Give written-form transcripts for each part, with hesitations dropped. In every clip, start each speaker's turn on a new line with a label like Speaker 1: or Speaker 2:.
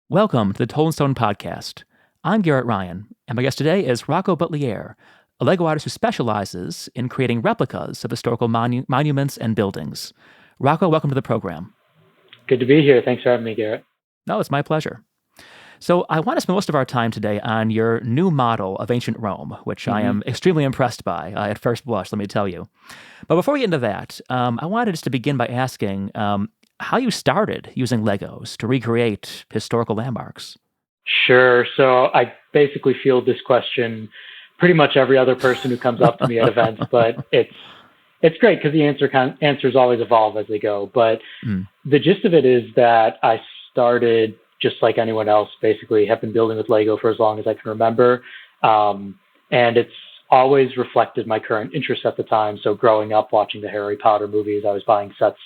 Speaker 1: Welcome to the Toldinstone Podcast. I'm Garrett Ryan, and my guest today is Rocco Buttliere, a Lego artist who specializes in creating replicas of historical monuments and buildings. Rocco, welcome to the program.
Speaker 2: Good to be here. Thanks for having me, Garrett.
Speaker 1: No, it's my pleasure. So I want to spend most of our time today on your new model of ancient Rome, which I am extremely impressed by at first blush, let me tell you. But before we get into that, I wanted just to begin by asking how you started using Legos to recreate historical landmarks.
Speaker 2: Sure. So I basically field this question pretty much every other person who comes up to me at events, but it's great because the answers always evolve as they go. But the gist of it is that I started just like anyone else, basically have been building with Lego for as long as I can remember. And it's always reflected my current interests at the time. So growing up watching the Harry Potter movies, I was buying sets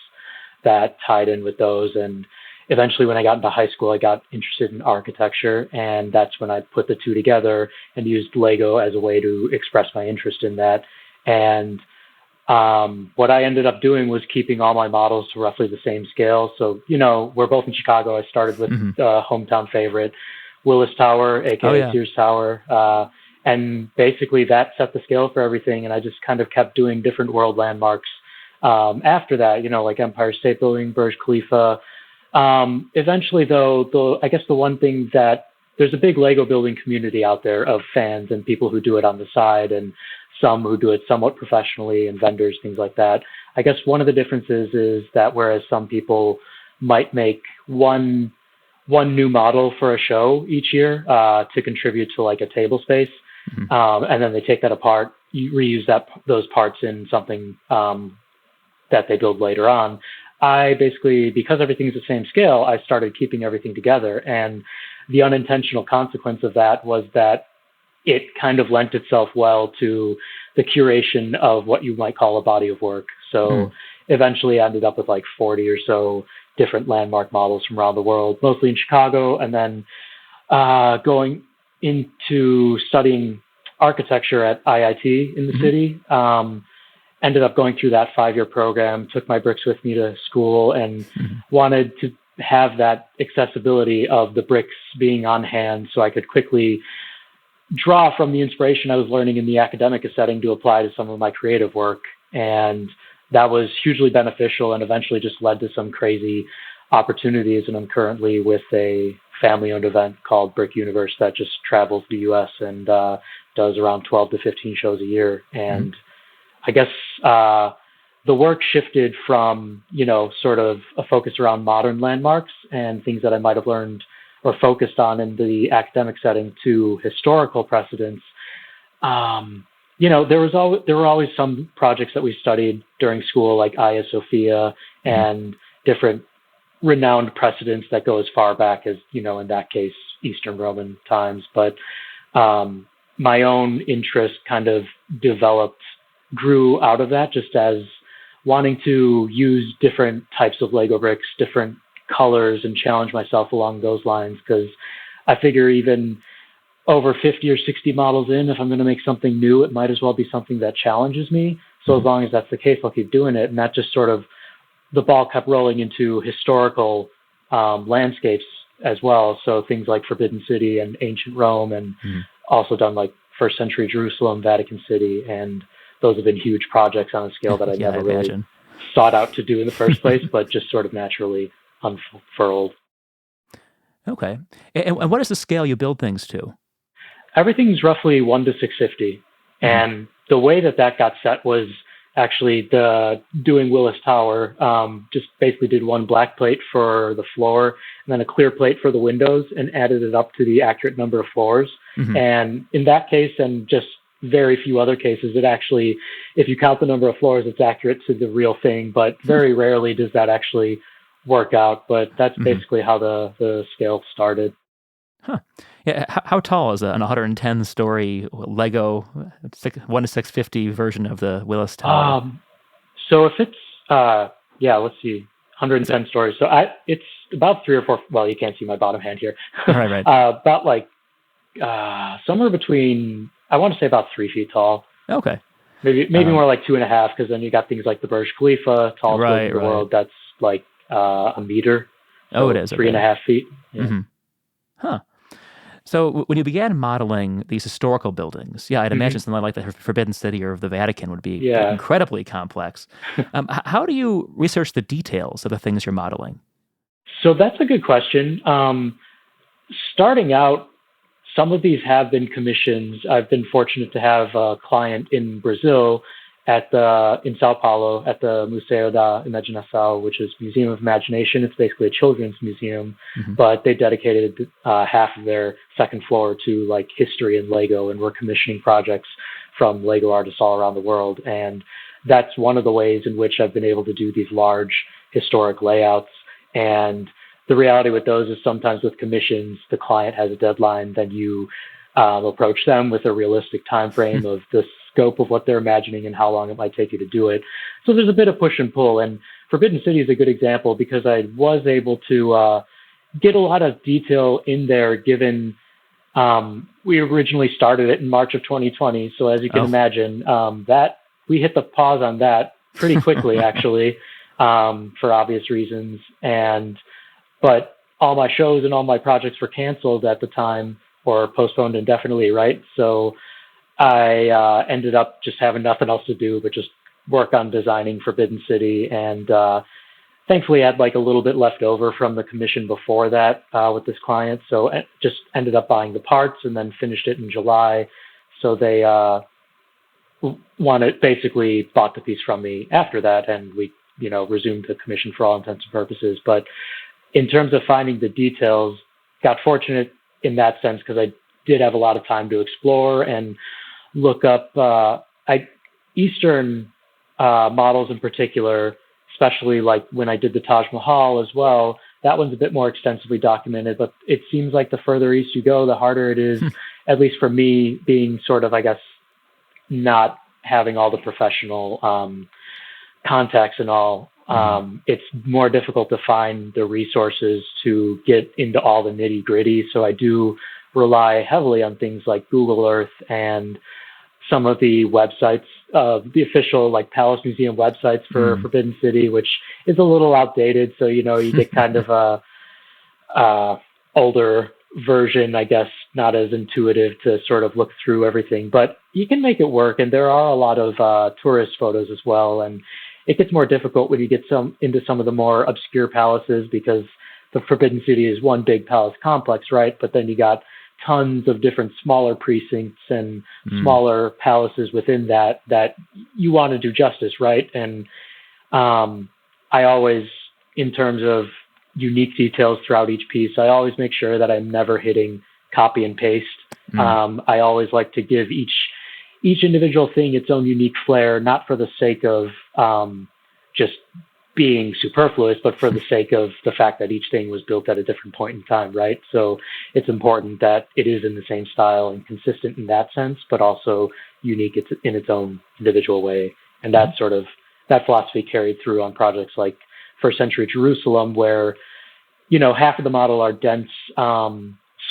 Speaker 2: that tied in with those. And eventually when I got into high school, I got interested in architecture. And that's when I put the two together and used Lego as a way to express my interest in that. And what I ended up doing was keeping all my models to roughly the same scale. So, we're both in Chicago. I started with hometown favorite, Willis Tower, aka Sears Tower. And basically that set the scale for everything. And I just kind of kept doing different world landmarks after that, like Empire State Building, Burj Khalifa. Eventually, though, I guess the one thing that there's a big Lego building community out there of fans and people who do it on the side and some who do it somewhat professionally and vendors, things like that. I guess one of the differences is that whereas some people might make one new model for a show each year to contribute to like a table space, and then they take that apart, you reuse those parts in something that they build later on. I basically, because everything's the same scale, I started keeping everything together. And the unintentional consequence of that was that it kind of lent itself well to the curation of what you might call a body of work. So eventually I ended up with like 40 or so different landmark models from around the world, mostly in Chicago, and then going into studying architecture at IIT in the city. Ended up going through that 5-year program, took my bricks with me to school and wanted to have that accessibility of the bricks being on hand so I could quickly draw from the inspiration I was learning in the academic setting to apply to some of my creative work. And that was hugely beneficial and eventually just led to some crazy opportunities. And I'm currently with a family-owned event called Brick Universe that just travels the US and does around 12 to 15 shows a year. And I guess the work shifted from, sort of a focus around modern landmarks and things that I might have learned or focused on in the academic setting to historical precedents. There were always some projects that we studied during school, like Hagia Sophia and different renowned precedents that go as far back as, in that case, Eastern Roman times. But my own interest kind of grew out of that, just as wanting to use different types of Lego bricks, different colors, and challenge myself along those lines. Because I figure even over 50 or 60 models in, if I'm going to make something new, it might as well be something that challenges me. So as long as that's the case, I'll keep doing it. And that just sort of, the ball kept rolling into historical landscapes as well. So things like Forbidden City and ancient Rome, and also done like first century Jerusalem, Vatican City, and those have been huge projects on a scale that I never really sought out to do in the first place, but just sort of naturally unfurled.
Speaker 1: Okay. And what is the scale you build things to?
Speaker 2: Everything's roughly 1 to 650. And the way that got set was actually doing Willis Tower, just basically did one black plate for the floor and then a clear plate for the windows and added it up to the accurate number of floors. And in that case, and just very few other cases, it actually, if you count the number of floors, it's accurate to the real thing, but very rarely does that actually work out. But that's basically how the scale started.
Speaker 1: Huh. Yeah. How tall is an 110-story Lego 1 to 650 version of the Willis Tower?
Speaker 2: So if it's, let's see, 110 stories. So it's about 3 or 4. Well, you can't see my bottom hand here.
Speaker 1: Right.
Speaker 2: About like somewhere between, I want to say about 3 feet tall.
Speaker 1: Okay.
Speaker 2: Maybe more like 2.5, because then you got things like the Burj Khalifa, tallest building in the world. That's like a meter.
Speaker 1: So it is
Speaker 2: 3.5 feet. Yeah.
Speaker 1: Huh. So when you began modeling these historical buildings, yeah, I'd imagine something like the Forbidden City or the Vatican would be
Speaker 2: Yeah.
Speaker 1: incredibly complex. How do you research the details of the things you're modeling?
Speaker 2: So that's a good question. Starting out, some of these have been commissions. I've been fortunate to have a client in Brazil in Sao Paulo at the Museu da Imaginação, which is Museum of Imagination. It's basically a children's museum,
Speaker 1: Hmm.
Speaker 2: but they dedicated half of their second floor to like history and Lego, and we're commissioning projects from Lego artists all around the world. And that's one of the ways in which I've been able to do these large historic layouts. And the reality with those is sometimes with commissions, the client has a deadline, then you approach them with a realistic time frame of the scope of what they're imagining and how long it might take you to do it. So there's a bit of push and pull. And Forbidden City is a good example because I was able to get a lot of detail in there given we originally started it in March of 2020. So as you can imagine, that we hit the pause on that pretty quickly, actually, for obvious reasons. But all my shows and all my projects were canceled at the time or postponed indefinitely, right? So I ended up just having nothing else to do but just work on designing Forbidden City, and thankfully had like a little bit left over from the commission before that with this client. So just ended up buying the parts and then finished it in July. So they basically bought the piece from me after that, and we resumed the commission for all intents and purposes. But in terms of finding the details, got fortunate in that sense because I did have a lot of time to explore and look up Eastern models in particular, especially like when I did the Taj Mahal as well. That one's a bit more extensively documented, but it seems like the further east you go, the harder it is, at least for me being sort of, I guess, not having all the professional contacts and all. It's more difficult to find the resources to get into all the nitty gritty. So I do rely heavily on things like Google Earth and some of the websites, the official like Palace Museum websites for Forbidden City, which is a little outdated. So, you get kind of a older version, I guess, not as intuitive to sort of look through everything, but you can make it work. And there are a lot of tourist photos as well. And it gets more difficult when you get into some of the more obscure palaces because the Forbidden City is one big palace complex, right? But then you got tons of different smaller precincts and smaller palaces within that you want to do justice, right? And I always, in terms of unique details throughout each piece, I always make sure that I'm never hitting copy and paste. I always like to give each individual thing its own unique flair, not for the sake of just being superfluous, but for the sake of the fact that each thing was built at a different point in time, right? So it's important that it is in the same style and consistent in that sense, but also unique in its own individual way. And that philosophy carried through on projects like first century Jerusalem, where, half of the model are dense,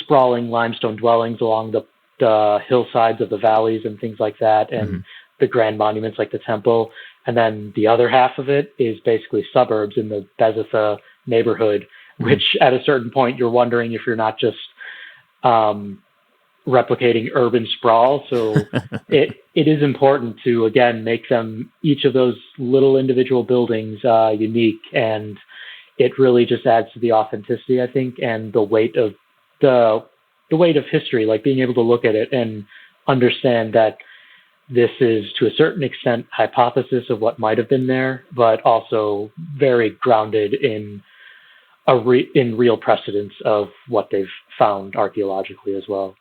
Speaker 2: sprawling limestone dwellings along the hillsides of the valleys and things like that, and the grand monuments like the temple. And then the other half of it is basically suburbs in the Bezatha neighborhood, which at a certain point you're wondering if you're not just replicating urban sprawl. So it is important to, again, make each of those little individual buildings unique. And it really just adds to the authenticity, I think, and the weight of history, like being able to look at it and understand that this is, to a certain extent, hypothesis of what might have been there, but also very grounded in real precedents of what they've found archaeologically as well.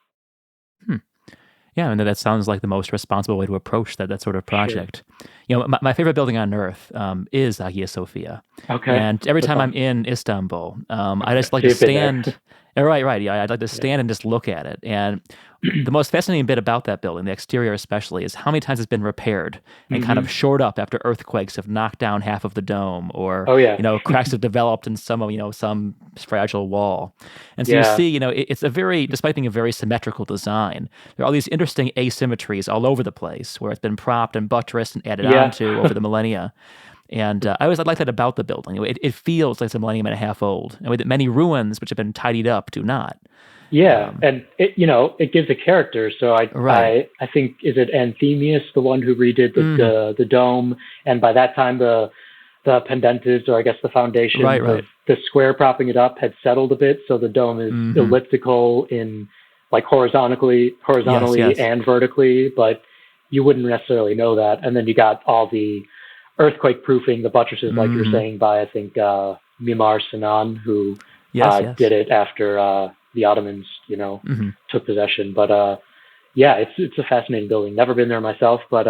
Speaker 1: Yeah, and that sounds like the most responsible way to approach that sort of project. Sure. My favorite building on earth is Hagia Sophia.
Speaker 2: Okay.
Speaker 1: And every time I'm in Istanbul, I just like to stand. Right. Yeah, I'd like to stand and just look at it. And the most fascinating bit about that building, the exterior especially, is how many times it's been repaired and kind of shored up after earthquakes have knocked down half of the dome, or cracks have developed in some fragile wall. And so you see, it's despite being a very symmetrical design, there are all these interesting asymmetries all over the place where it's been propped and buttressed and added onto over the millennia. And I always like that about the building. It feels like it's a millennium and a half old, and with many ruins which have been tidied up do not.
Speaker 2: Yeah, and it gives a character. So
Speaker 1: Right.
Speaker 2: I think, is it Anthemius, the one who redid
Speaker 1: Mhm.
Speaker 2: the dome, and by that time the pendentives, or I guess the foundations of
Speaker 1: Right.
Speaker 2: the square propping it up, had settled a bit, so the dome is
Speaker 1: Mhm.
Speaker 2: elliptical in, like,
Speaker 1: Yes,
Speaker 2: horizontally
Speaker 1: yes.
Speaker 2: and vertically, but you wouldn't necessarily know that. And then you got all the earthquake proofing, the buttresses, like you were
Speaker 1: Mhm.
Speaker 2: saying, by, I think, Mimar Sinan, who
Speaker 1: Yes,
Speaker 2: did
Speaker 1: yes.
Speaker 2: it after the Ottomans,
Speaker 1: Mhm.
Speaker 2: took possession. But yeah, it's a fascinating building. Never been there myself, but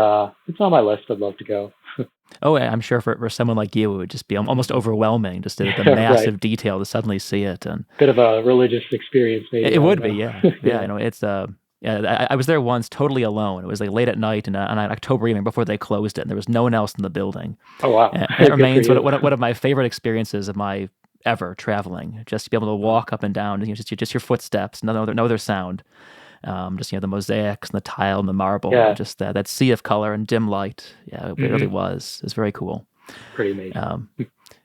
Speaker 2: it's on my list. I'd love to go.
Speaker 1: Oh, yeah, I'm sure for someone like you, it would just be almost overwhelming, just the
Speaker 2: Right.
Speaker 1: massive detail to suddenly see it. And
Speaker 2: Bit of a religious experience, maybe.
Speaker 1: it
Speaker 2: I don't
Speaker 1: would be,
Speaker 2: know.
Speaker 1: yeah. Yeah,
Speaker 2: Yeah.
Speaker 1: it's yeah, I was there once totally alone. It was like late at night and on an October evening before they closed it, and there was no one else in the building.
Speaker 2: Oh, wow.
Speaker 1: And it
Speaker 2: Good for
Speaker 1: remains
Speaker 2: you.
Speaker 1: one of my favorite experiences of my ever traveling. Just to be able to walk up and down, just your footsteps, no other sound. Just the mosaics and the tile and the marble, and
Speaker 2: Yeah.
Speaker 1: just that sea of color and dim light. Yeah, it really
Speaker 2: Hmm.
Speaker 1: was. It's very cool.
Speaker 2: Pretty amazing.
Speaker 1: Um,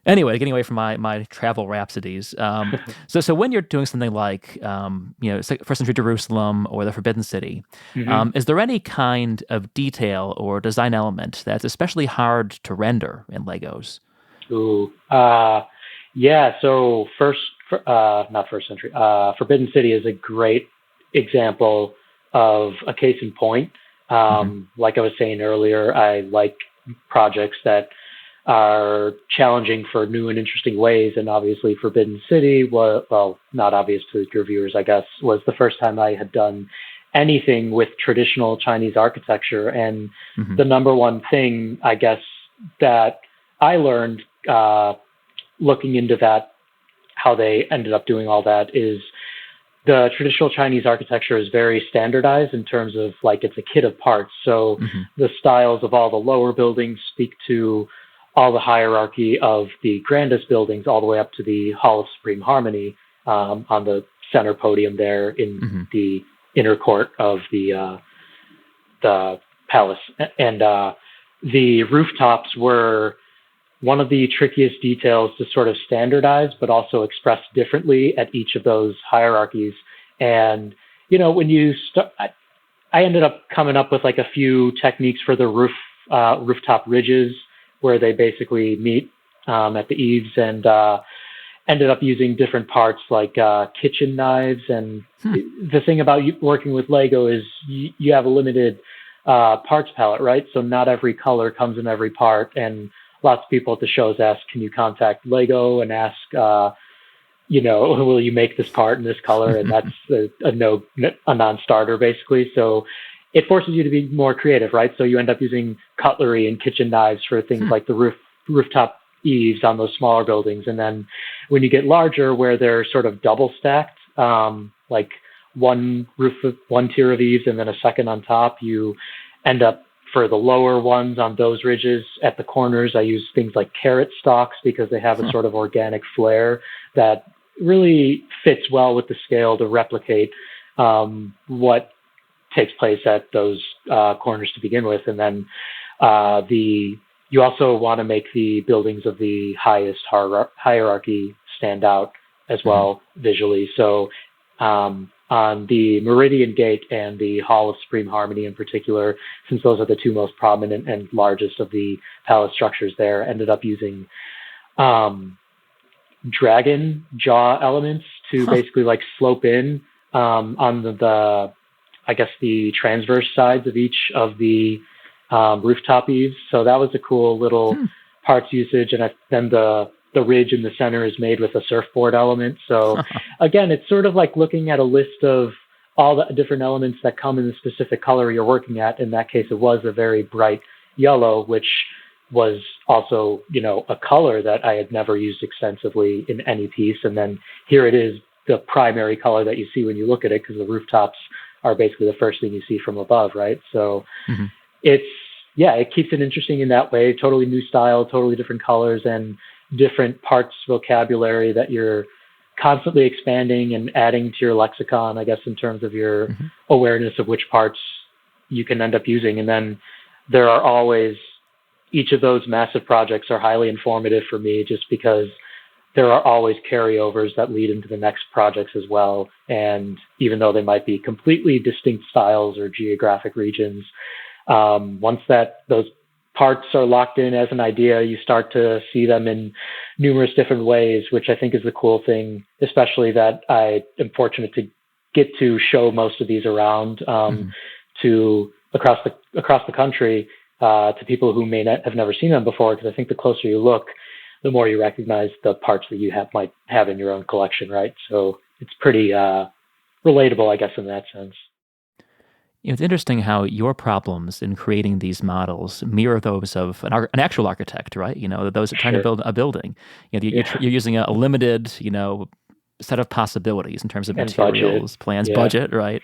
Speaker 1: Anyway, getting away from my travel rhapsodies. So when you're doing something like first century Jerusalem or the Forbidden City,
Speaker 2: Hmm.
Speaker 1: is there any kind of detail or design element that's especially hard to render in Legos?
Speaker 2: Ooh. Yeah. So not first century. Forbidden City is a great example of a case in point.
Speaker 1: Hmm.
Speaker 2: Like I was saying earlier, I like projects that are challenging for new and interesting ways. And obviously, Forbidden City was, well, not obvious to your viewers, I guess, was the first time I had done anything with traditional Chinese architecture. And
Speaker 1: Hmm.
Speaker 2: the number one thing, I guess, that I learned looking into that, how they ended up doing all that, is the traditional Chinese architecture is very standardized in terms of, like, it's a kit of parts. So
Speaker 1: Hmm.
Speaker 2: the styles of all the lower buildings speak to all the hierarchy of the grandest buildings, all the way up to the Hall of Supreme Harmony, on the center podium there in
Speaker 1: Hmm.
Speaker 2: the inner court of the palace. And the rooftops were one of the trickiest details to sort of standardize, but also express differently at each of those hierarchies. And when you start, I ended up coming up with, like, a few techniques for the rooftop ridges, where they basically meet at the eaves, and ended up using different parts, like kitchen knives. And
Speaker 1: Hmm.
Speaker 2: the thing about working with Lego is you have a limited parts palette, right? So not every color comes in every part, and lots of people at the shows ask, "Can you contact Lego and ask, will you make this part in this color?" And that's a non-starter, basically. So it forces you to be more creative, right? So you end up using cutlery and kitchen knives for things
Speaker 1: Hmm.
Speaker 2: like the rooftop eaves on those smaller buildings. And then when you get larger, where they're sort of double stacked, like one tier of eaves and then a second on top, you end up, for the lower ones on those ridges at the corners, I use things like carrot stalks, because they have a
Speaker 1: Huh.
Speaker 2: sort of organic flair that really fits well with the scale to replicate what takes place at those corners to begin with. And then you also want to make the buildings of the highest hierarchy stand out as
Speaker 1: Hmm.
Speaker 2: well visually. So on the Meridian Gate and the Hall of Supreme Harmony in particular, since those are the two most prominent and largest of the palace structures there, ended up using um, dragon jaw elements to
Speaker 1: Huh.
Speaker 2: basically, like, slope in on the I guess the transverse sides of each of the rooftop eaves. So that was a cool little
Speaker 1: Hmm.
Speaker 2: parts usage. And then the ridge in the center is made with a surfboard element. So again, it's sort of like looking at a list of all the different elements that come in the specific color you're working at. In that case, it was a very bright yellow, which was also, a color that I had never used extensively in any piece. And then here it is, the primary color that you see when you look at it, because the rooftops are basically the first thing you see from above, right? So
Speaker 1: Hmm.
Speaker 2: it's, yeah, it keeps it interesting in that way. Totally new style, totally different colors, and different parts vocabulary that you're constantly expanding and adding to your lexicon, I guess, in terms of your
Speaker 1: Hmm.
Speaker 2: awareness of which parts you can end up using. And then there are always each of those massive projects are highly informative for me just because there are always carryovers that lead into the next projects as well. And even though they might be completely distinct styles or geographic regions, once those parts are locked in as an idea, you start to see them in numerous different ways, which I think is the cool thing, especially that I am fortunate to get to show most of these around to across the country to people who have never seen them before. Because I think the closer you look, the more you recognize the parts that you might have in your own collection, right? So it's pretty relatable, I guess, in that sense.
Speaker 1: It's interesting how your problems in creating these models mirror those of an actual architect, right? Those that are trying to build a building. You're using a limited, set of possibilities in terms of materials, plans, budget, right?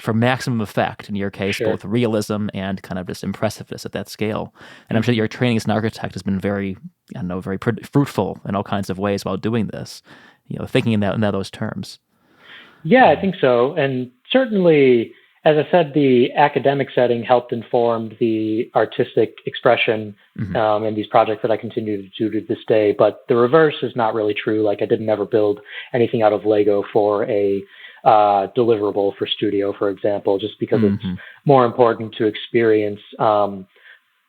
Speaker 1: For maximum effect, in your case, both realism and kind of just impressiveness at that scale. And I'm sure your training as an architect has been very fruitful in all kinds of ways while doing this, thinking in those terms.
Speaker 2: Yeah, I think so. And certainly, as I said, the academic setting helped inform the artistic expression in these projects that I continue to do to this day. But the reverse is not really true. Like, I didn't ever build anything out of Lego for a deliverable for studio, for example, just because it's more important to experience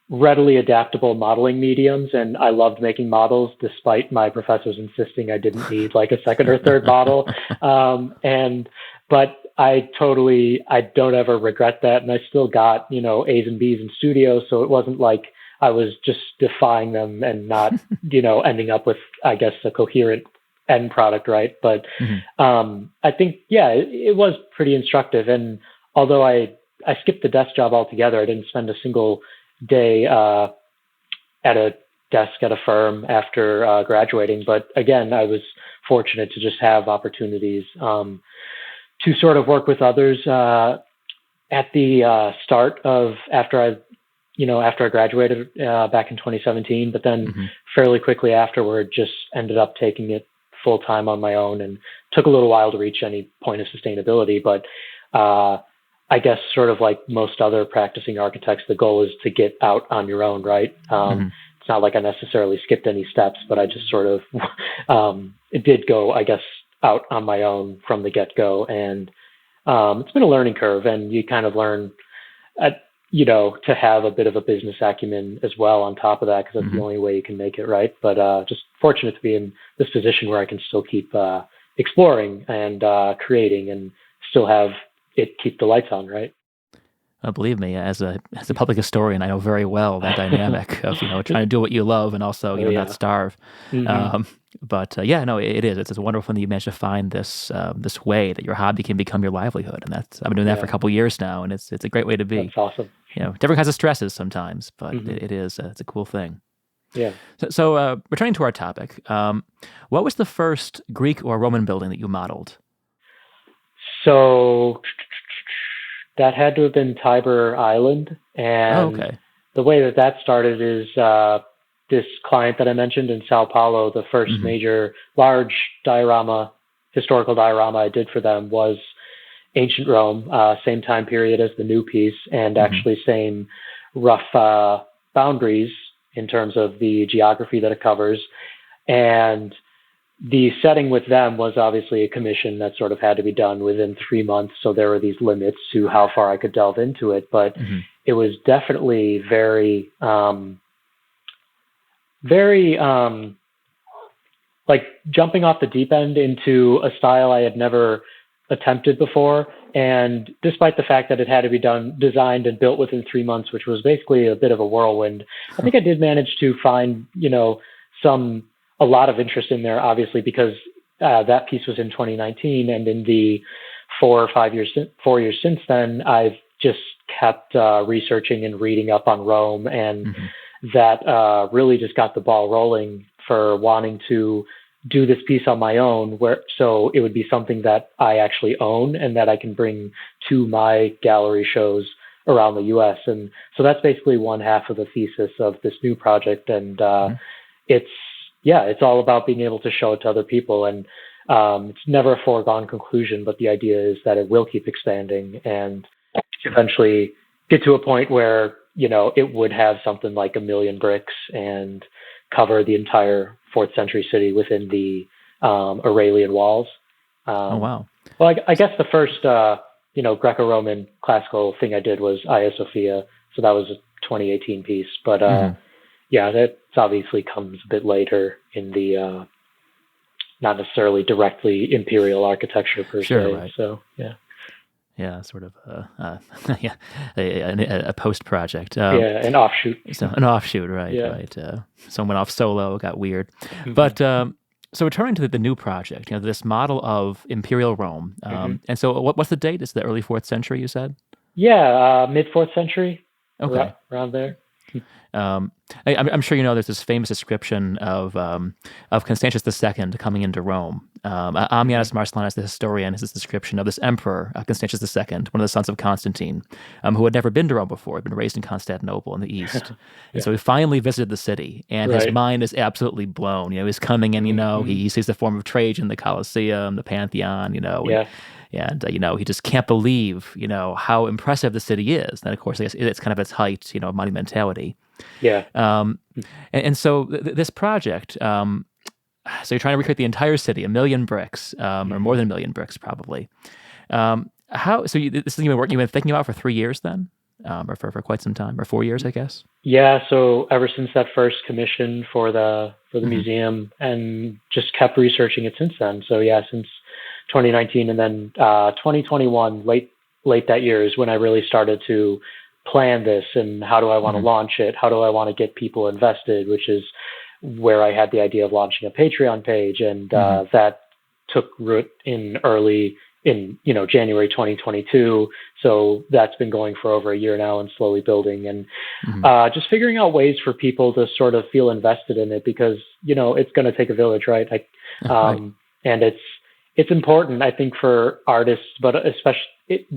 Speaker 2: readily adaptable modeling mediums. And I loved making models, despite my professors insisting I didn't need like a second or third model. But I don't ever regret that. And I still got, A's and B's in studio. So it wasn't like I was just defying them and not, ending up with, I guess, a coherent end product, right? But I think, it was pretty instructive. And although I skipped the desk job altogether, I didn't spend a single day at a desk at a firm after graduating. But again, I was fortunate to just have opportunities to sort of work with others at the start of after I graduated back in 2017, but then fairly quickly afterward, just ended up taking it full time on my own, and took a little while to reach any point of sustainability. But I guess sort of like most other practicing architects, the goal is to get out on your own, right? It's not like I necessarily skipped any steps, but I just sort of it did go, I guess, out on my own from the get-go. And it's been a learning curve, and you kind of learn to have a bit of a business acumen as well on top of that, because that's the only way you can make it, right? But just fortunate to be in this position where I can still keep exploring and creating, and still have it keep the lights on, right?
Speaker 1: Believe me, as a public historian, I know very well that dynamic of trying to do what you love and also not starve. But it is. It's wonderful that you managed to find this way that your hobby can become your livelihood, and I've been doing that for a couple of years now, and it's a great way to be.
Speaker 2: That's awesome.
Speaker 1: Different kinds of stresses sometimes, but it's a cool thing.
Speaker 2: Yeah.
Speaker 1: So returning to our topic, what was the first Greek or Roman building that you modeled?
Speaker 2: So that had to have been Tiber Island. And the way that started is this client that I mentioned in Sao Paulo, the first major large historical diorama I did for them was ancient Rome, same time period as the new piece, and actually same rough boundaries in terms of the geography that it covers. And the setting with them was obviously a commission that sort of had to be done within 3 months. So there were these limits to how far I could delve into it, but it was definitely very like jumping off the deep end into a style I had never attempted before. And despite the fact that it had to be designed and built within 3 months, which was basically a bit of a whirlwind, I think I did manage to find, a lot of interest in there, obviously, because that piece was in 2019, and in the 4 years since then, I've just kept researching and reading up on Rome, and that really just got the ball rolling for wanting to do this piece on my own, so it would be something that I actually own and that I can bring to my gallery shows around the U.S. And so that's basically one half of the thesis of this new project, and it's all about being able to show it to other people. And it's never a foregone conclusion, but the idea is that it will keep expanding and eventually get to a point where it would have something like 1 million bricks and cover the entire 4th century city within the Aurelian walls.
Speaker 1: Oh, wow.
Speaker 2: Well, I guess the first, Greco-Roman classical thing I did was Hagia Sophia. So that was a 2018 piece. But yeah, that obviously comes a bit later in the not necessarily directly imperial architecture per se.
Speaker 1: Right.
Speaker 2: So, yeah.
Speaker 1: Yeah, sort of a post project.
Speaker 2: An offshoot.
Speaker 1: So an offshoot, right?
Speaker 2: Yeah.
Speaker 1: Right. Someone off solo, got weird.
Speaker 2: Mm-hmm.
Speaker 1: But so returning to the new project, this model of imperial Rome. And so, what's the date? It's the early 4th century, you said?
Speaker 2: Yeah, mid 4th century.
Speaker 1: Okay,
Speaker 2: around there.
Speaker 1: I'm sure you know there's this famous description of Constantius II coming into Rome. Ammianus Marcellinus, the historian, has this description of this emperor, Constantius II, one of the sons of Constantine, who had never been to Rome before, had been raised in Constantinople in the east. And so he finally visited the city, and his mind is absolutely blown. He's coming in, he sees the Forum of Trajan, the Colosseum, the Pantheon, And he just can't believe, how impressive the city is. And of course, I guess it's kind of its height, monumentality.
Speaker 2: Yeah.
Speaker 1: And so this project, so you're trying to recreate the entire city, 1 million bricks, or more than 1 million bricks, probably. This is something you've been thinking about for 3 years then, or for quite some time, or 4 years, I guess.
Speaker 2: Yeah. So ever since that first commission for the museum, and just kept researching it since then. So yeah, since 2019, and then 2021, late that year is when I really started to plan this, and how do I want to launch it? How do I want to get people invested? Which is where I had the idea of launching a Patreon page, and that took root in January 2022. So that's been going for over a year now and slowly building, and just figuring out ways for people to sort of feel invested in it, because it's going to take a village, right? And it's important, I think, for artists, but especially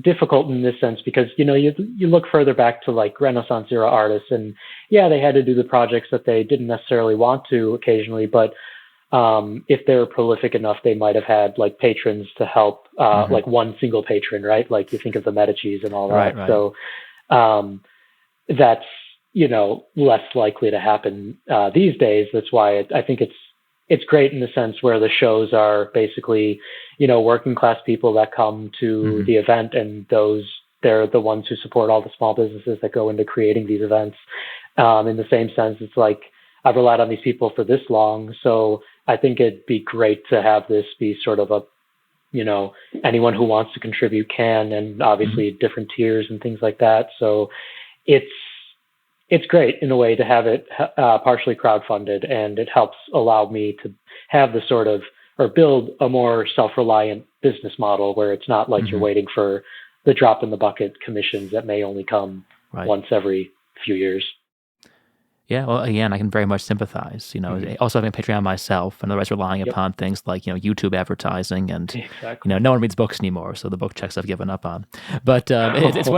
Speaker 2: difficult in this sense, because you look further back to like Renaissance era artists, and they had to do the projects that they didn't necessarily want to occasionally, but if they were prolific enough, they might have had like patrons to help, like one single patron, right? Like you think of the Medicis and all that. Right. So that's less likely to happen these days. That's why I think it's great in the sense where the shows are basically, working class people that come to the event, and they're the ones who support all the small businesses that go into creating these events. In the same sense, it's like I've relied on these people for this long, so I think it'd be great to have this be sort of a, anyone who wants to contribute can, and obviously different tiers and things like that. So it's great in a way to have it partially crowdfunded, and it helps allow me to have the sort of, or build a more self-reliant business model where it's not like you're waiting for the drop in the bucket commissions that may only come once every few years.
Speaker 1: Yeah, well, again, I can very much sympathize. Also having a Patreon myself, and otherwise relying upon things like YouTube advertising, and no one reads books anymore, so the book checks I've given up on. But it's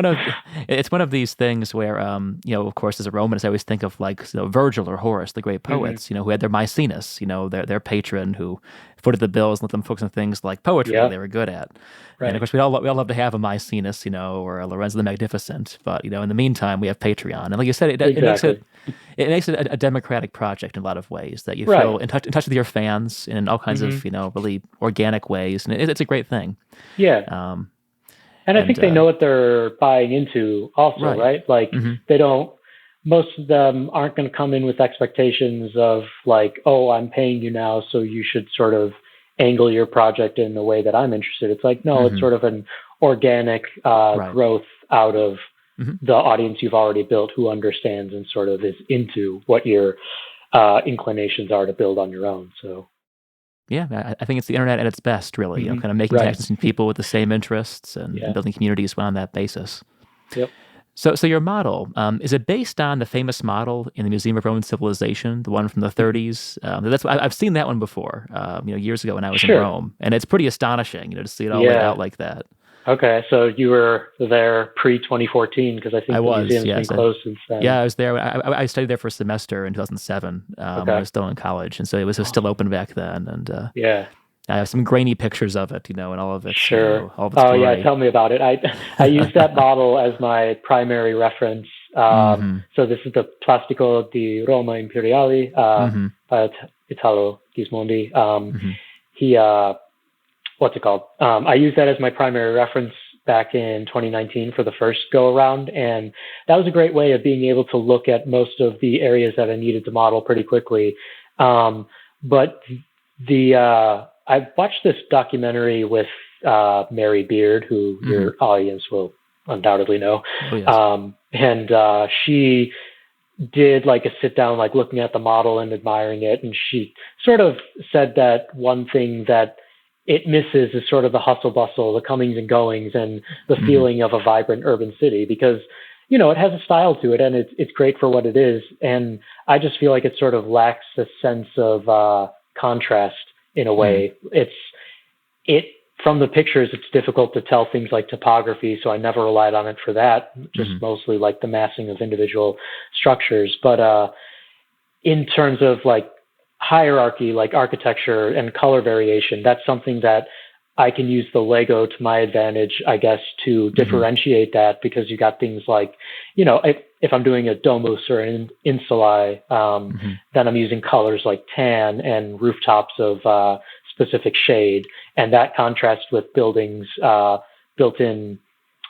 Speaker 1: one of these things where of course, as a Romanist, I always think of like Virgil or Horace, the great poets, who had their Maecenas, their patron who footed the bills and let them focus on things like poetry they were good at. Right. And of course, we all love to have a Maecenas, or a Lorenzo the Magnificent. But in the meantime, we have Patreon, and like you said, it makes it a democratic project in a lot of ways, that you feel in touch with your fans in all kinds of really organic ways, and it's a great thing.
Speaker 2: Yeah. And I think they know what they're buying into also, right? Like they don't. Most of them aren't going to come in with expectations of like, oh, I'm paying you now, so you should sort of angle your project in the way that I'm interested. It's like, no, it's sort of an organic growth out of the audience you've already built, who understands and sort of is into what your inclinations are to build on your own. So,
Speaker 1: yeah, I think it's the internet at its best, really. Kind of making connections between people with the same interests, and building communities on that basis.
Speaker 2: Yep.
Speaker 1: So your model, is it based on the famous model in the Museum of Roman Civilization, the one from the 30s? I've seen that one before, years ago when I was in Rome, and it's pretty astonishing, to see it all laid out like that.
Speaker 2: Okay, so you were there pre-2014, because I think the museum's been closed since then.
Speaker 1: Yeah, I was there. I studied there for a semester in 2007 when I was still in college, and so it was still open back then. And I have some grainy pictures of it, and all of it.
Speaker 2: Sure. All of its glory. Yeah, tell me about it. I used that model as my primary reference So this is the Plastico di Roma Imperiale by Italo Gismondi. He, what's it called? I used that as my primary reference back in 2019 for the first go around. And that was a great way of being able to look at most of the areas that I needed to model pretty quickly. But I watched this documentary with Mary Beard, who your audience will undoubtedly know.
Speaker 1: Oh, yes.
Speaker 2: And she did like a sit down, like looking at the model and admiring it. And she sort of said that one thing that it misses is sort of the hustle bustle, the comings and goings, and the feeling of a vibrant urban city, because, you know, it has a style to it and it's great for what it is. And I just feel like it sort of lacks a sense of contrast in a way. From the pictures, it's difficult to tell things like topography, so I never relied on it for that, just mostly like the massing of individual structures. But in terms of like hierarchy, like architecture and color variation, that's something that I can use the Lego to my advantage, I guess, to differentiate that, because you got things like, you know, if I'm doing a domus or an insulae, then I'm using colors like tan and rooftops of specific shade, and that contrasts with buildings built in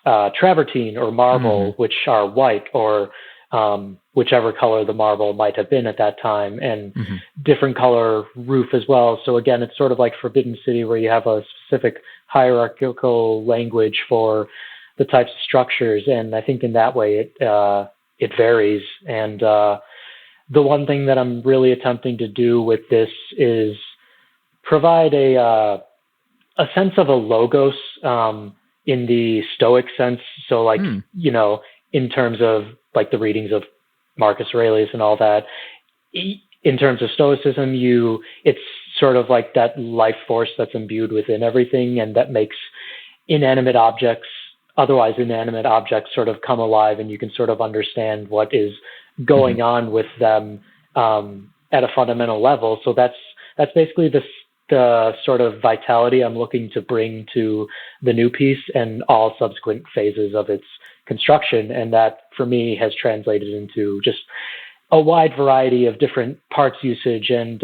Speaker 2: travertine or marble, which are white, or whichever color the marble might have been at that time, and different color roof as well. So again, it's sort of like Forbidden City, where you have a specific hierarchical language for the types of structures, and I think in that way it varies. And the one thing that I'm really attempting to do with this is provide a sense of a logos in the Stoic sense. So like, you know, in terms of like the readings of Marcus Aurelius and all that, in terms of Stoicism, it's sort of like that life force that's imbued within everything, and that makes otherwise inanimate objects sort of come alive, and you can sort of understand what is going on with them at a fundamental level. So that's basically the sort of vitality I'm looking to bring to the new piece and all subsequent phases of its construction. And that for me has translated into just a wide variety of different parts usage and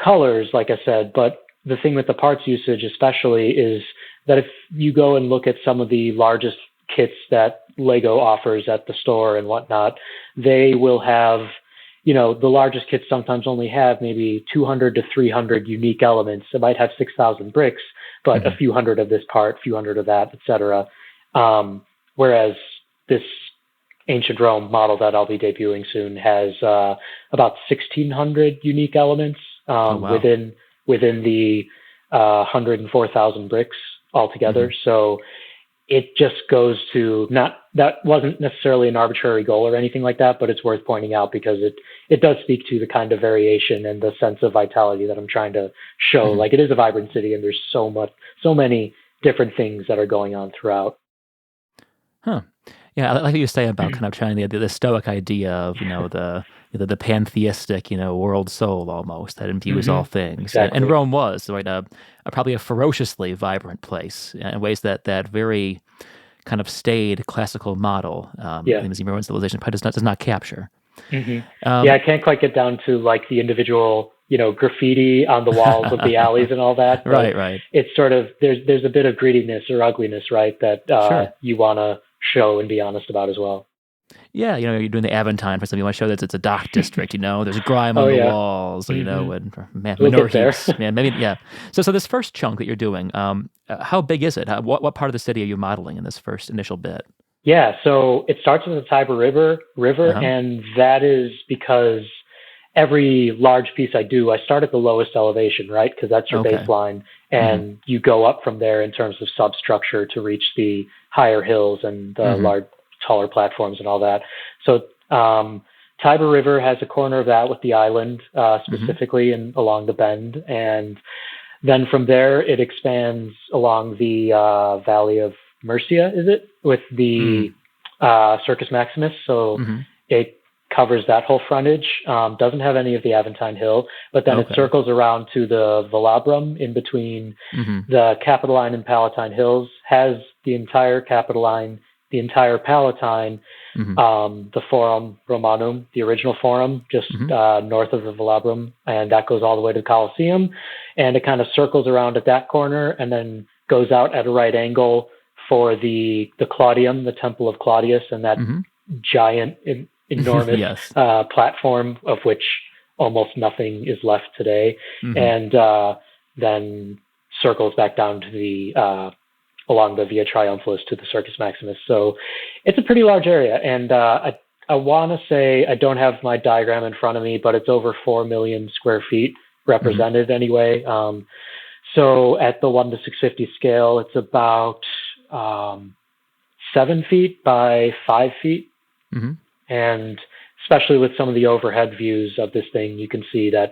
Speaker 2: colors, like I said. But the thing with the parts usage especially is that if you go and look at some of the largest kits that Lego offers at the store and whatnot, they will have, you know, the largest kits sometimes only have maybe 200 to 300 unique elements. It might have 6,000 bricks, but a few hundred of this part, a few hundred of that, etc. Whereas this ancient Rome model that I'll be debuting soon has about 1,600 unique elements within the 104,000 bricks altogether. So it just goes to that wasn't necessarily an arbitrary goal or anything like that, but it's worth pointing out because it does speak to the kind of variation and the sense of vitality that I'm trying to show. Like, it is a vibrant city, and there's so many different things that are going on throughout.
Speaker 1: Yeah, I like what you say about kind of trying the Stoic idea of, you know, the pantheistic, you know, world soul almost that imbues all things.
Speaker 2: Exactly.
Speaker 1: And Rome was, right, probably a ferociously vibrant place in ways that very kind of staid classical model the Museum of Roman Civilization probably does not capture.
Speaker 2: I can't quite get down to like the individual, you know, graffiti on the walls of the alleys and all that.
Speaker 1: Right.
Speaker 2: It's sort of, there's a bit of grittiness or ugliness, right, that you want to show and be honest about as well.
Speaker 1: Yeah, you know, you're doing the Aventine for something. You want to show that it's a dock district, you know, there's grime on the walls, you know, and manure heaps. So this first chunk that you're doing, how big is it? What part of the city are you modeling in this first initial bit?
Speaker 3: Yeah, so it starts with the Tiber River, and that is because every large piece I do, I start at the lowest elevation, right? Because that's your baseline, and you go up from there in terms of substructure to reach the higher hills and the large, taller platforms and all that. So Tiber River has a corner of that with the island, specifically and along the bend, and then from there it expands along the Valley of Murcia, is it, with the Circus Maximus. So it covers that whole frontage, doesn't have any of the Aventine Hill, but then it circles around to the Velabrum in between the Capitoline and Palatine Hills, has the entire Capitoline the entire Palatine, the Forum Romanum, the original Forum, just north of the Velabrum, and that goes all the way to the Colosseum, and it kind of circles around at that corner and then goes out at a right angle for the Claudium, the Temple of Claudius, and that giant, enormous platform of which almost nothing is left today, and then circles back down to the along the Via Triumphalis to the Circus Maximus. So it's a pretty large area, and I want to say, I don't have my diagram in front of me, but it's over 4 million square feet represented anyway. So at the 1 to 650 scale, it's about 7 feet by 5 feet. And especially with some of the overhead views of this thing, you can see that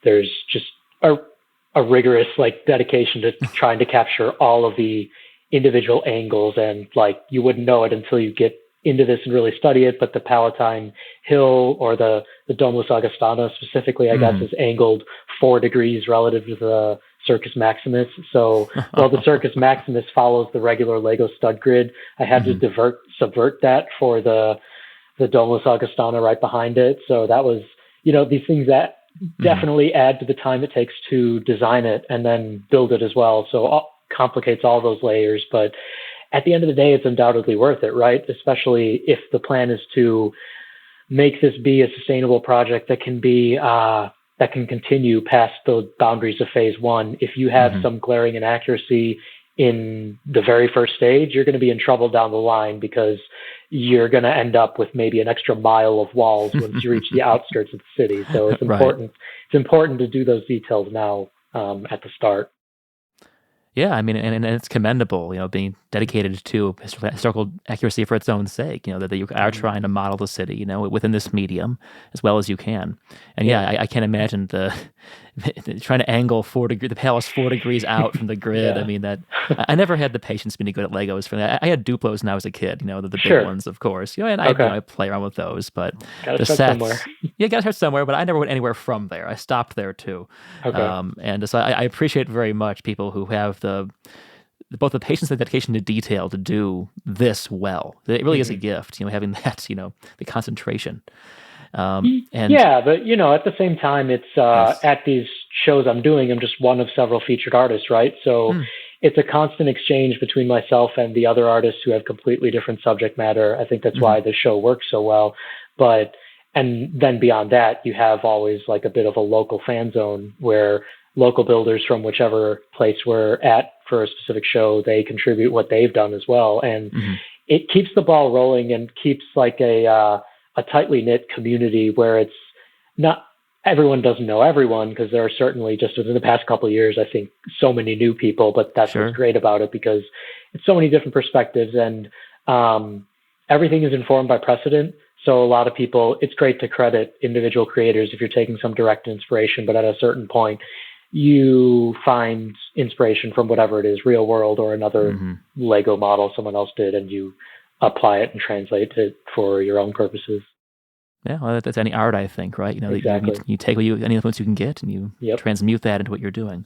Speaker 3: there's just a rigorous dedication to trying to capture all of the individual angles, and you wouldn't know it until you get into this and really study it, but the Palatine Hill, or the Domus Augustana specifically, I guess, is angled 4 degrees relative to the Circus Maximus. So while the Circus Maximus follows the regular Lego stud grid, I had to subvert that for the Domus Augustana right behind it. So that was, these things that definitely add to the time it takes to design it and then build it as well. So complicates all those layers, but at the end of the day, it's undoubtedly worth it, right? Especially if the plan is to make this be a sustainable project that can be that can continue past the boundaries of phase 1. If you have some glaring inaccuracy in the very first stage, you're going to be in trouble down the line, because you're going to end up with maybe an extra mile of walls once you reach the outskirts of the city. So it's important. It's important to do those details now at the start.
Speaker 1: Yeah, I mean, and it's commendable, being dedicated to historical accuracy for its own sake, that you are trying to model the city, within this medium as well as you can. And I can't imagine trying to angle the palace 4 degrees out from the grid. I mean, I never had the patience being good at Legos for that. I had Duplos when I was a kid, the big ones, of course. And I play around with those, but
Speaker 3: the sets, somewhere.
Speaker 1: Gotta start somewhere. But I never went anywhere from there. I stopped there too. And so I appreciate very much people who have both the patience and the dedication to detail to do this well. It really is a gift, having that, the concentration.
Speaker 3: But at the same time, it's at these shows I'm doing, I'm just one of several featured artists, right? So it's a constant exchange between myself and the other artists who have completely different subject matter. I think that's why the show works so well. And then beyond that, you have always a bit of a local fan zone where local builders from whichever place we're at for a specific show, they contribute what they've done as well. And it keeps the ball rolling and keeps a tightly knit community where it's not, everyone doesn't know everyone, because there are certainly, just within the past couple of years, I think so many new people, but that's what's great about it, because it's so many different perspectives, and everything is informed by precedent. So a lot of people, it's great to credit individual creators if you're taking some direct inspiration, but at a certain point, you find inspiration from whatever it is, real world or another Lego model someone else did, and you apply it and translate it for your own purposes.
Speaker 1: Yeah, well, that's any art, I think, right?
Speaker 3: Exactly.
Speaker 1: You take any influence you can get, and you transmute that into what you're doing.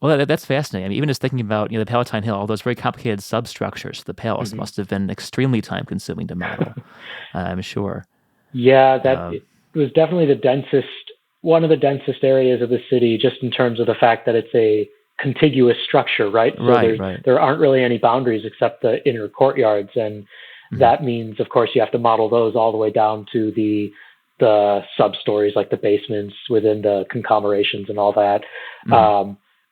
Speaker 1: Well, that's fascinating. I mean, even just thinking about the Palatine Hill, all those very complicated substructures of the palace must have been extremely time-consuming to model. I'm sure.
Speaker 3: Yeah, it was definitely one of the densest areas of the city, just in terms of the fact that it's a contiguous structure, right? So there aren't really any boundaries except the inner courtyards, and that means, of course, you have to model those all the way down to the sub-stories, like the basements within the conglomerations and all that.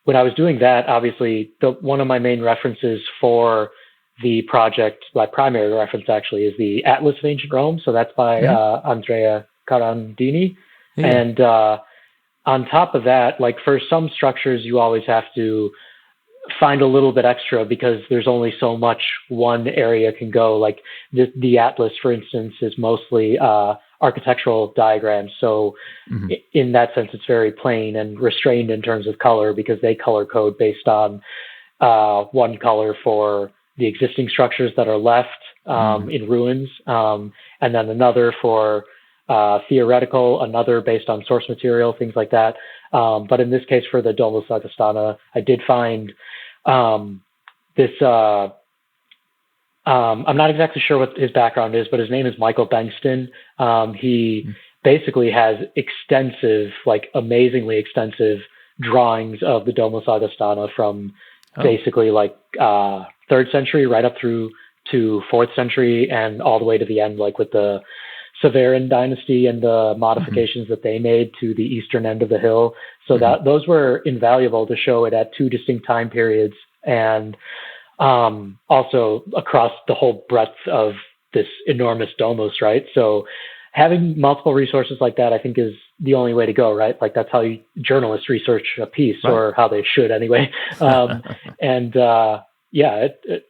Speaker 3: When I was doing that, obviously, one of my main references for the project, my primary reference actually, is the Atlas of Ancient Rome. So that's by Andrea Carandini. And on top of that, for some structures, you always have to find a little bit extra, because there's only so much one area can go. Like the Atlas, for instance, is mostly architectural diagrams. So in that sense, it's very plain and restrained in terms of color, because they color code based on one color for the existing structures that are left in ruins, and then another for theoretical, another based on source material, things like that. But in this case, for the Domus Augustana, I did find this I'm not exactly sure what his background is, but his name is Michael Bengston. He basically has extensive, like amazingly extensive drawings of the Domus Augustana from basically like 3rd century right up through to 4th century and all the way to the end, like with the Severan dynasty and the modifications that they made to the eastern end of the hill. So that those were invaluable to show it at 2 distinct time periods, and also across the whole breadth of this enormous domus, right? So having multiple resources like that, I think, is the only way to go, right? Like that's how journalists research a piece, or how they should anyway.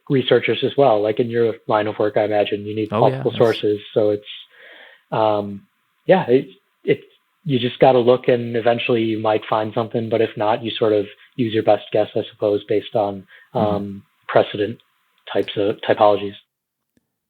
Speaker 3: Researchers as well. Like in your line of work, I imagine you need multiple sources. So it's, you just got to look, and eventually you might find something. But if not, you sort of use your best guess, I suppose, based on precedent types of typologies.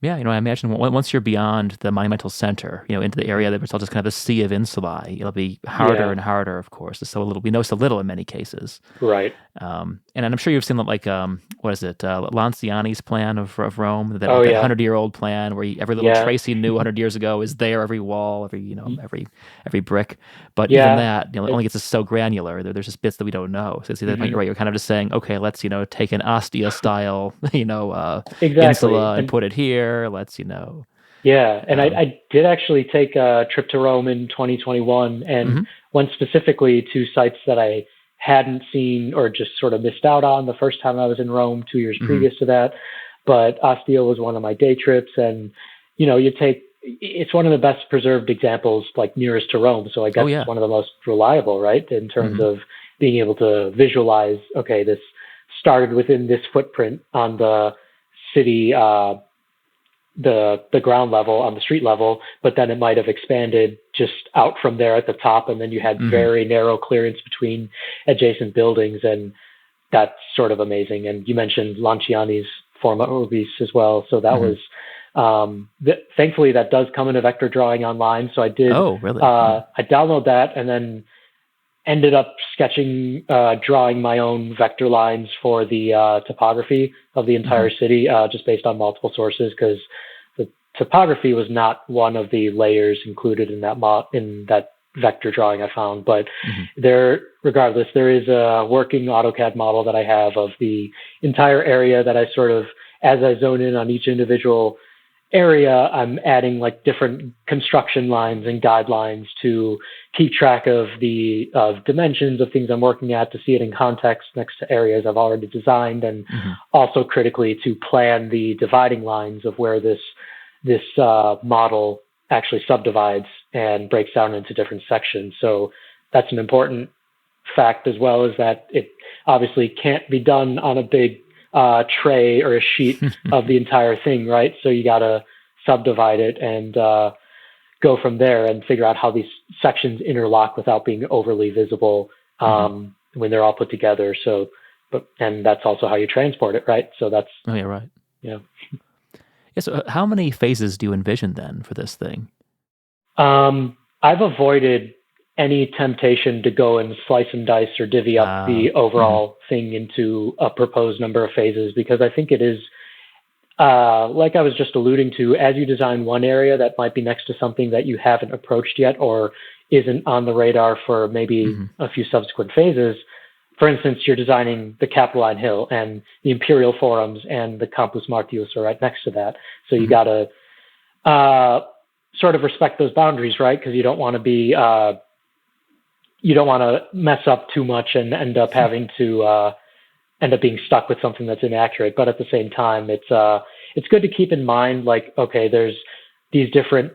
Speaker 1: Yeah, I imagine once you're beyond the monumental center, into the area that was all just kind of a sea of insulae, it'll be harder and harder, of course. We know so little in many cases.
Speaker 3: Right.
Speaker 1: And I'm sure you've seen like, what is it, Lanciani's plan of Rome, that 100-year-old plan where every little trace he knew 100 years ago is there, every wall, every brick. But even that, it only gets us so granular. There's just bits that we don't know. So see, that point, you're right. You're kind of just saying, okay, let's take an Ostia style, insula and put it here. Let's
Speaker 3: and I did actually take a trip to Rome in 2021 and went specifically to sites that I hadn't seen or just sort of missed out on the first time I was in Rome 2 years previous to that. But Ostia was one of my day trips, and it's one of the best preserved examples, like nearest to Rome, so I guess it's one of the most reliable, right, in terms of being able to visualize, okay, this started within this footprint on the city the ground level, on the street level, but then it might have expanded just out from there at the top, and then you had very narrow clearance between adjacent buildings, and that's sort of amazing. And you mentioned Lanciani's Forma Urbis as well, so that was thankfully that does come in a vector drawing online, so I did I download that and then ended up sketching, drawing my own vector lines for the topography of the entire city, just based on multiple sources, because the topography was not one of the layers included in that vector drawing I found. But regardless, there is a working AutoCAD model that I have of the entire area that I sort of, as I zone in on each individual area, I'm adding like different construction lines and guidelines to keep track of the dimensions of things I'm working at, to see it in context next to areas I've already designed, and also critically to plan the dividing lines of where this model actually subdivides and breaks down into different sections. So that's an important fact, as well as that it obviously can't be done on a big tray or a sheet of the entire thing, right? So you got to subdivide it and go from there and figure out how these sections interlock without being overly visible when they're all put together. So, and that's also how you transport it, right? So that's
Speaker 1: right. Yeah. So how many phases do you envision then for this thing?
Speaker 3: I've avoided any temptation to go and slice and dice or divvy up the overall thing into a proposed number of phases, because I think it is, like I was just alluding to, as you design one area that might be next to something that you haven't approached yet or isn't on the radar for maybe a few subsequent phases. For instance, you're designing the Capitoline Hill, and the Imperial Forums and the Campus Martius are right next to that. So you got to sort of respect those boundaries, right? Because you don't want to be you don't want to mess up too much and end up having to end up being stuck with something that's inaccurate. But at the same time, it's good to keep in mind, like, okay, there's these different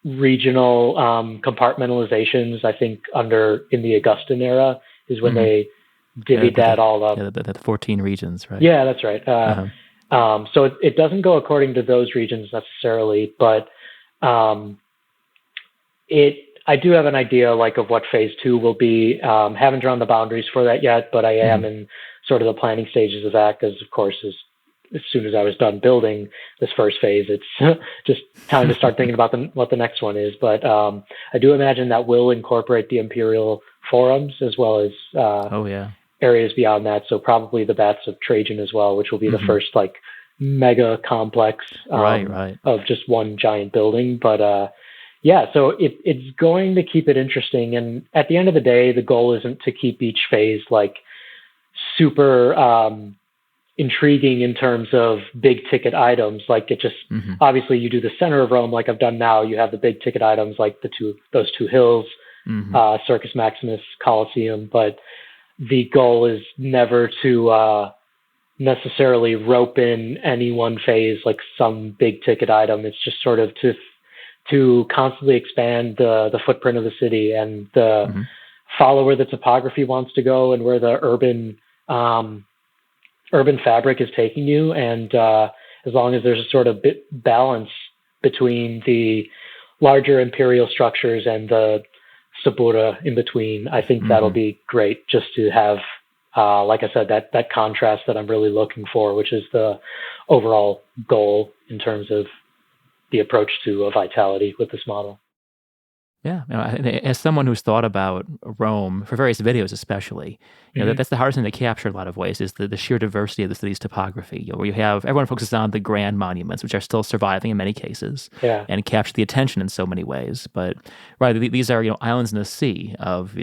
Speaker 3: regional compartmentalizations. I think in the Augustan era is when they divvied that all up.
Speaker 1: Yeah, the 14 regions, right?
Speaker 3: Yeah, that's right. So it doesn't go according to those regions necessarily, but I do have an idea like of what phase 2 will be. Haven't drawn the boundaries for that yet, but I am in sort of the planning stages of that, because of course, as soon as I was done building this first phase, it's just time to start thinking about what the next one is. But I do imagine that will incorporate the Imperial Forums as well as areas beyond that. So probably the Baths of Trajan as well, which will be the first like
Speaker 2: mega complex
Speaker 1: Right.
Speaker 2: of just one giant building. But so it's going to keep it interesting. And at the end of the day, the goal isn't to keep each phase like super intriguing in terms of big ticket items. Like it just obviously you do the center of Rome like I've done now. You have the big ticket items like those two hills, Circus Maximus, Colosseum. But the goal is never to necessarily rope in any one phase like some big ticket item. It's just sort of to constantly expand the footprint of the city and follow where the topography wants to go and where the urban fabric is taking you. And as long as there's a sort of balance between the larger imperial structures and the Sabura in between, I think that'll be great just to have, like I said, that contrast that I'm really looking for, which is the overall goal in terms of the approach to vitality with this model.
Speaker 1: Yeah, as someone who's thought about Rome for various videos, especially, that's the hardest thing to capture in a lot of ways is the sheer diversity of the city's topography. Where you have everyone focuses on the grand monuments, which are still surviving in many cases, and capture the attention in so many ways. But these are islands in the sea of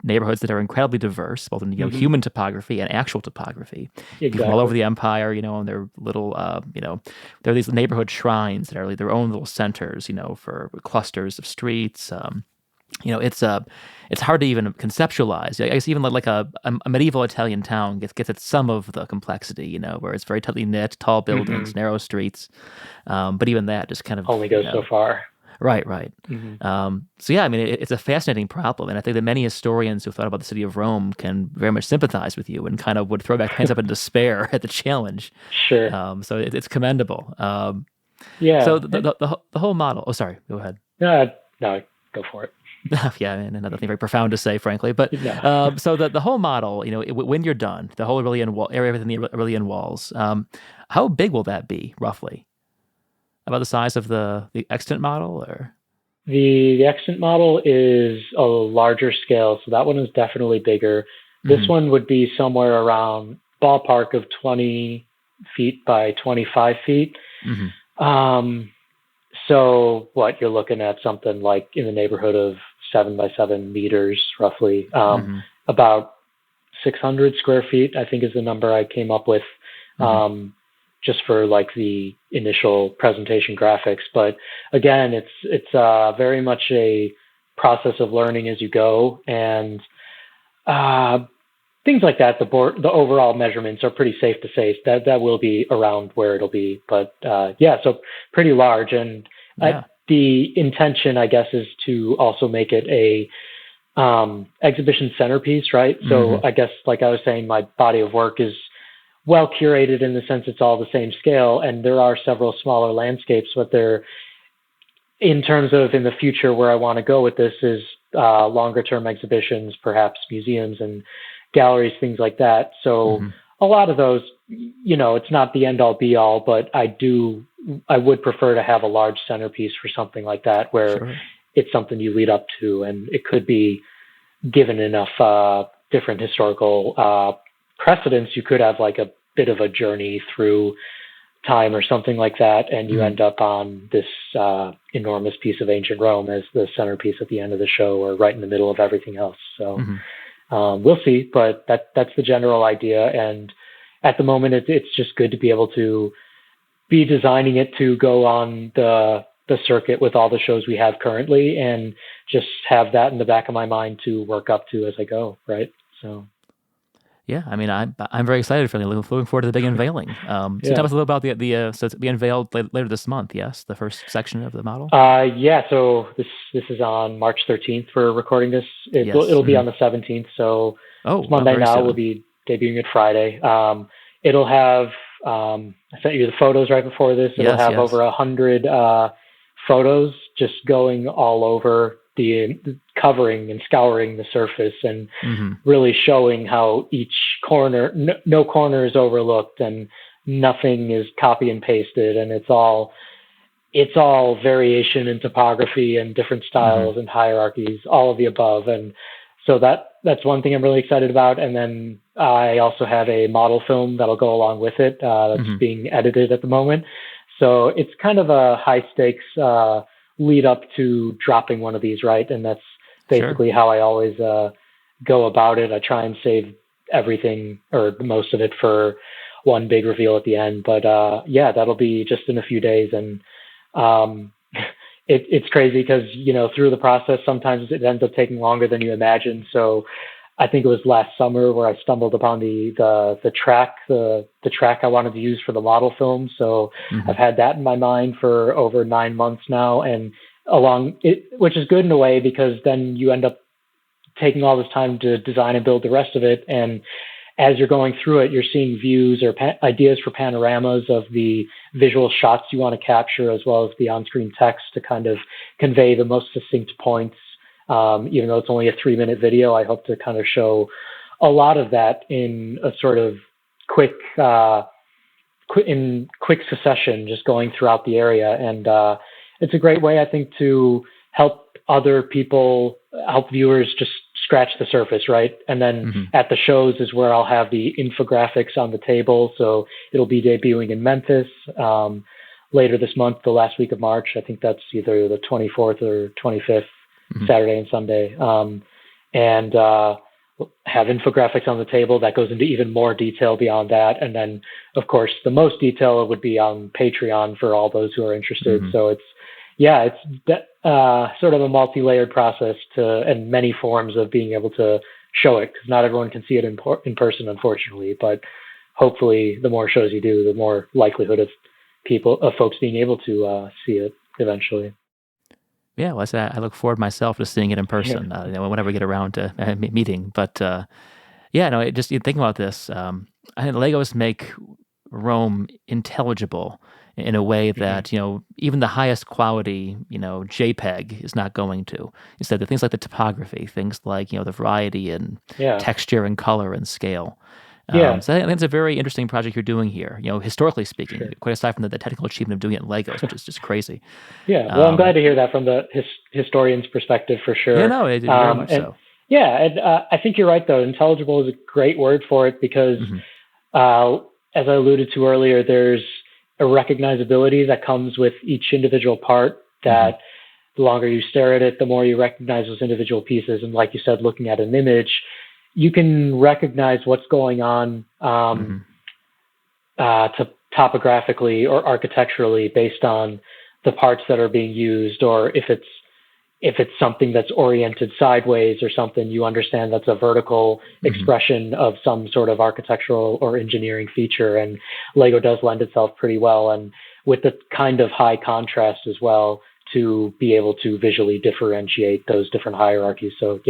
Speaker 1: neighborhoods that are incredibly diverse, both in human topography and actual topography.
Speaker 2: Exactly.
Speaker 1: People all over the empire, and their little, there are these neighborhood shrines that are like their own little centers, for clusters of streets. It's hard to even conceptualize. I guess even like a medieval Italian town gets at some of the complexity, where it's very tightly knit, tall buildings, narrow streets. But even that just kind of
Speaker 2: only goes so far.
Speaker 1: Right. It's a fascinating problem, and I think that many historians who thought about the city of Rome can very much sympathize with you and kind of would throw back hands up in despair at the challenge.
Speaker 2: Sure.
Speaker 1: So it's commendable. So the whole model. Oh, sorry. Go ahead.
Speaker 2: No, go for it.
Speaker 1: Yeah, and nothing very profound to say, frankly. But so the whole model, when you're done, the whole area within the Aurelian walls, how big will that be roughly? About the size of the extant model, or
Speaker 2: the extant model is a larger scale, so that one is definitely bigger. This one would be somewhere around ballpark of 20 feet by 25 feet. So what you're looking at something like in the neighborhood of 7 by 7 meters, roughly, about 600 square feet, I think is the number I came up with. Just for like the initial presentation graphics. But again, it's very much a process of learning as you go, and things like that. The overall measurements are pretty safe to say that will be around where it'll be. But so pretty large. And the intention, I guess, is to also make it a exhibition centerpiece, right? So I guess, like I was saying, my body of work is well curated in the sense it's all the same scale, and there are several smaller landscapes, but they're, in terms of in the future where I want to go with this is longer term exhibitions, perhaps museums and galleries, things like that. So a lot of those, it's not the end all be all, but I would prefer to have a large centerpiece for something like that, where it's something you lead up to, and it could be given enough different historical precedents. You could have like a bit of a journey through time or something like that, and you end up on this enormous piece of ancient Rome as the centerpiece at the end of the show, or right in the middle of everything else. So we'll see, but that's the general idea. And at the moment, it's just good to be able to be designing it to go on the circuit with all the shows we have currently, and just have that in the back of my mind to work up to as I go. Right. So.
Speaker 1: Yeah, I mean, I'm very excited for it. Looking forward to the big unveiling. So tell us a little about the so it's be unveiled later this month. Yes, the first section of the model.
Speaker 2: So this is on March 13th. We're recording this. It'll be on the 17th. So it's Monday now. Soon. We'll be debuting it Friday. It'll have I sent you the photos right before this. It'll have over 100 photos just going all over covering and scouring the surface, and really showing how each corner, no corner is overlooked, and nothing is copy and pasted, and it's all variation in topography and different styles and hierarchies, all of the above. And so
Speaker 3: that's one thing I'm really excited about. And then I also have a model film that'll go along with it that's being edited at the moment. So it's kind of a high stakes lead up to dropping one of these, right? And that's basically how I always go about it. I try and save everything or most of it for one big reveal at the end. But that'll be just in a few days. And it's crazy because, through the process, sometimes it ends up taking longer than you imagine. So I think it was last summer where I stumbled upon the track I wanted to use for the model film. So I've had that in my mind for over 9 months now, and which is good in a way because then you end up taking all this time to design and build the rest of it. And as you're going through it, you're seeing views or ideas for panoramas of the visual shots you want to capture, as well as the on-screen text to kind of convey the most succinct points. Even though it's only a 3-minute video, I hope to kind of show a lot of that in a sort of quick succession, just going throughout the area. And it's a great way, I think, to help viewers just scratch the surface, right? And then at the shows is where I'll have the infographics on the table. So it'll be debuting in Memphis later this month, the last week of March. I think that's either the 24th or 25th, Saturday and Sunday. And have infographics on the table that goes into even more detail beyond that. And then, of course, the most detail would be on Patreon for all those who are interested. So it's sort of a multi-layered process and many forms of being able to show it, because not everyone can see it in person, unfortunately. But hopefully, the more shows you do, the more likelihood of folks being able to see it eventually.
Speaker 1: Yeah, well, I look forward myself to seeing it in person whenever we get around to meeting. But just thinking about this, I think Legos make Rome intelligible in a way that, even the highest quality, JPEG is not going to. Instead, the things like the topography, things like, the variety and texture and color and scale. So I think it's a very interesting project you're doing here, historically speaking, quite aside from the technical achievement of doing it in Legos, which is just crazy.
Speaker 3: Yeah, well, I'm glad to hear that from the historian's perspective for sure.
Speaker 1: Yeah, no, very much so.
Speaker 3: Yeah, and I think you're right, though. Intelligible is a great word for it because, as I alluded to earlier, there's a recognizability that comes with each individual part that the longer you stare at it, the more you recognize those individual pieces. And like you said, looking at an image, you can recognize what's going on topographically or architecturally based on the parts that are being used, or if it's something that's oriented sideways or something, you understand that's a vertical expression of some sort of architectural or engineering feature. And Lego does lend itself pretty well, and with the kind of high contrast as well, to be able to visually differentiate those different hierarchies. So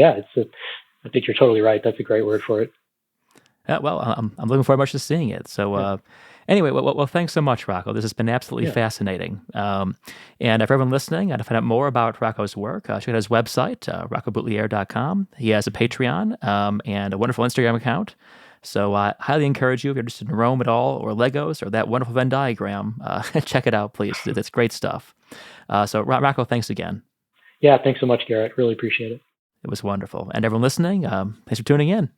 Speaker 3: I think you're totally right. That's a great word for it.
Speaker 1: Well, I'm looking forward much to seeing it. So anyway, well, thanks so much, Rocco. This has been absolutely fascinating. And for everyone listening, to find out more about Rocco's work, check out his website, RoccoButtliere.com. He has a Patreon and a wonderful Instagram account. So I highly encourage you, if you're interested in Rome at all, or Legos, or that wonderful Venn diagram, check it out, please. It's great stuff. So Rocco, thanks again.
Speaker 3: Yeah, thanks so much, Garrett. Really appreciate it.
Speaker 1: It was wonderful. And everyone listening, thanks for tuning in.